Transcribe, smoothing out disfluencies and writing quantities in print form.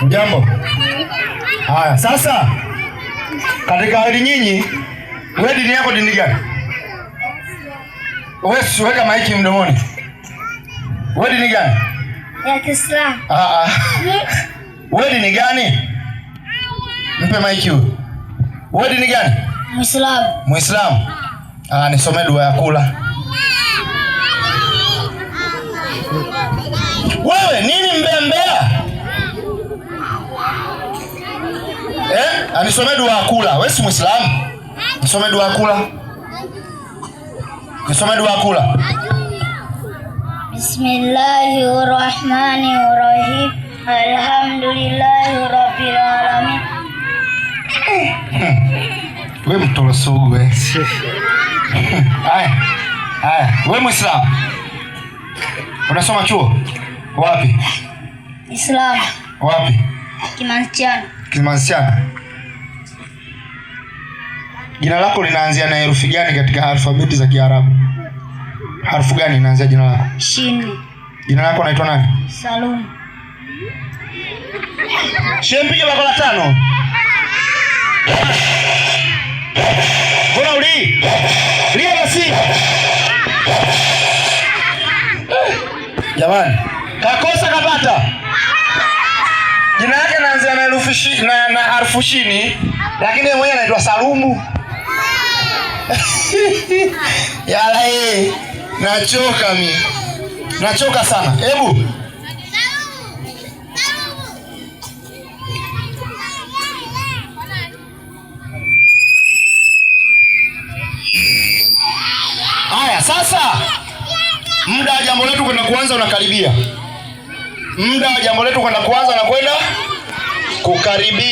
Jambo. Haya, sasa katika hali nyinyi, wewe dini yako dini gani? Wewe weka maiki mdomoni. Wewe dini gani? Ya Kiislamu. Wewe dini gani? Mpe maiki huyu. Wewe dini gani? Muislamu. Muislamu. Nisome dua ya kula. Wewe nini mbea? Anisome dua ya kula. Wewe si Muislamu? Nisome dua ya kula. Nisome dua ya kula. Bismillahirrahmanirrahim. Alhamdulillahi rabbil alamin. Wewe mtoro sugu wewe. Haya. Wewe Muislamu. Unasoma chuo? Wapi? Islam. Wapi? Kimansiana. Jina lako linaanzia na herufi gani katika alfabeti za Kiarabu? Harufu gani inaanzia jina lako? Shin. Jina lako unaitwa nani? Salum. Shempige bako la 5. Mbona uli? Lia basi. Jamani, kakosa kapata. Jina lake linaanzia na herufi na harfu shini, lakini yeye mwenyewe anaitwa Salumu. Yala nachoka mimi. Nachoka sana. Hebu haya, sasa muda wa jambo letu kwenda kuanza unakaribia. Muda wa jambo letu kwenda kuanza na kwenda kukaribia.